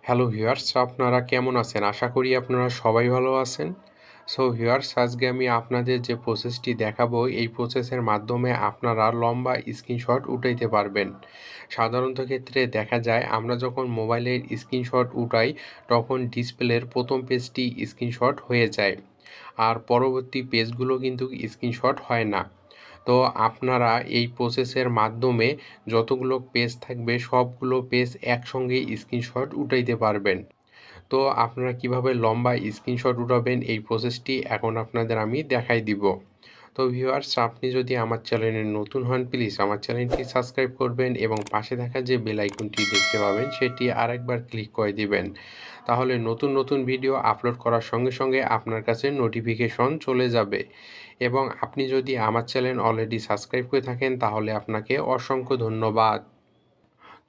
Hello viewers, আপনারা কেমন আছেন? আশা করি আপনারা সবাই ভালো আছেন। সো ভিউয়ার্স, আজকে আমি আপনাদের যে প্রসেসটি দেখাবো, এই প্রসেসের মাধ্যমে আপনারা লম্বা স্ক্রিনশট উঠাইতে পারবেন। সাধারণত ক্ষেত্রে দেখা যায় আমরা যখন মোবাইলের স্ক্রিনশট উঠাই, তখন ডিসপ্লের প্রথম পেজটি স্ক্রিনশট হয়ে যায়। আর পরবর্তী পেজগুলো কিন্তু স্ক্রিনশট হয় না। তো আপনারা এই প্রসেসের মাধ্যমে যতগুলো পেজ থাকবে সবগুলো পেজ একসঙ্গে স্ক্রিনশট উঠাইতে পারবেন। তো আপনারা কিভাবে লম্বা স্ক্রিনশট উঠাবেন এই প্রসেসটি এখন আপনাদের আমি দেখাই দিব। তো ভিউয়ার্স, আপনি যদি আমার চ্যানেলে নতুন হন প্লিজ আমার চ্যানেলটি সাবস্ক্রাইব করবেন এবং পাশে থাকা যে বেল আইকনটি দেখতে পাবেন সেটি আরেকবার ক্লিক করে দিবেন। তাহলে নতুন নতুন ভিডিও আপলোড করার সঙ্গে সঙ্গে আপনার কাছে নোটিফিকেশন চলে যাবে। এবং আপনি যদি আমার চ্যানেল অলরেডি সাবস্ক্রাইব করে থাকেন তাহলে আপনাকে অসংখ্য ধন্যবাদ।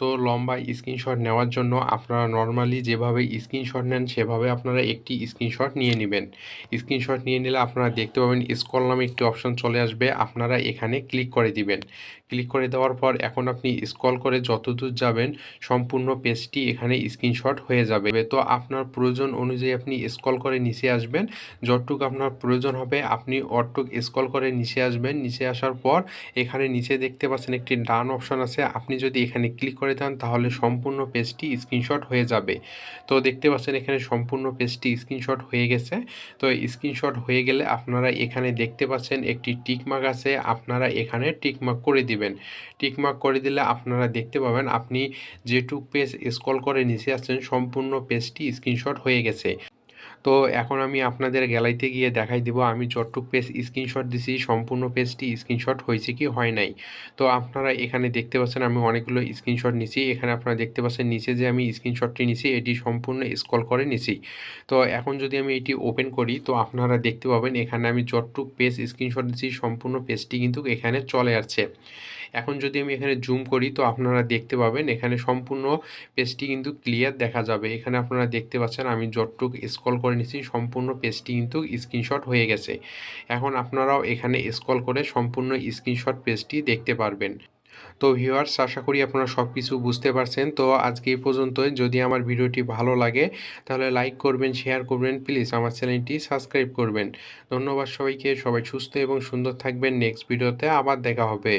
তো লম্বা স্ক্রিনশট নেওয়ার জন্য আপনারা নর্মালি যেভাবে স্ক্রিনশট নেন সেভাবে আপনারা একটি স্ক্রিনশট নিয়ে নেবেন। স্ক্রিনশট নিয়ে নিলে আপনারা দেখতে পাবেন স্ক্রল নামে একটি অপশন চলে আসবে, আপনারা এখানে ক্লিক করে দিবেন। ক্লিক করে দেওয়ার পর এখন আপনি স্ক্রল করে যতদূর যাবেন সম্পূর্ণ পেজটি এখানে স্ক্রিনশট হয়ে যাবে। তো আপনার প্রয়োজন অনুযায়ী আপনি স্ক্রল করে নিচে আসবেন, যতটুকু আপনার প্রয়োজন হবে আপনি অতটুক স্ক্রল করে নিচে আসবেন। নিচে আসার পর এখানে নিচে দেখতে পাচ্ছেন একটি ডান অপশন আছে, আপনি যদি এখানে ক্লিক করে দেন তাহলে সম্পূর্ণ পেজটি স্ক্রিনশট হয়ে যাবে। তো দেখতে পাচ্ছেন এখানে সম্পূর্ণ পেজটি স্ক্রিনশট হয়ে গেছে। তো স্ক্রিনশট হয়ে গেলে আপনারা এখানে দেখতে পাচ্ছেন একটি টিকমার্ক আছে, আপনারা এখানে টিকমার্ক করে দিবেন। টিকমার্ক করে দিলে আপনারা দেখতে পাবেন আপনি যেটুক পেজ স্ক্রল করে নিচে আসছেন সম্পূর্ণ পেজটি স্ক্রিনশট হয়ে গেছে। তো এখন আমি আপনাদের গ্যালারিতে গিয়ে দেখাই দিব আমি যতটুক পেজ স্ক্রিনশট দিছি সম্পূর্ণ পেজটি স্ক্রিনশট হয়েছে কি হয় নাই। তো আপনারা এখানে দেখতে পাচ্ছেন আমি অনেকগুলো স্ক্রিনশট নিছি। এখানে আপনারা দেখতে পাচ্ছেন নিচে যে আমি স্ক্রিনশটটি নিছি এটি সম্পূর্ণ স্ক্রল করে নিছি। তো এখন যদি আমি এটি ওপেন করি তো আপনারা দেখতে পাবেন এখানে আমি যতটুক পেজ স্ক্রিনশট দিছি সম্পূর্ণ পেজটি কিন্তু এখানে চলে আসছে। এখন যদি আমি এখানে জুম করি তো আপনারা দেখতে পাবেন এখানে সম্পূর্ণ পেজটি কিন্তু ক্লিয়ার দেখা যাবে। এখানে আপনারা দেখতে পাচ্ছেন আমি যতটুক স্ক্রল করে নিছি সম্পূর্ণ পেজটি কিন্তু স্ক্রিনশট হয়ে গেছে। এখন আপনারাও এখানে স্ক্রল করে সম্পূর্ণ স্ক্রিনশট পেজটি দেখতে পারবেন। তো ভিউয়ার্স, আশা করি আপনারা সব কিছু বুঝতে পারছেন। তো আজকে এই পর্যন্তই। যদি আমার ভিডিওটি ভালো লাগে তাহলে লাইক করবেন, শেয়ার করবেন, প্লিজ আমার চ্যানেলটি সাবস্ক্রাইব করবেন। ধন্যবাদ সবাইকে। সবাই সুস্থ এবং সুন্দর থাকবেন। নেক্সট ভিডিওতে আবার দেখা হবে।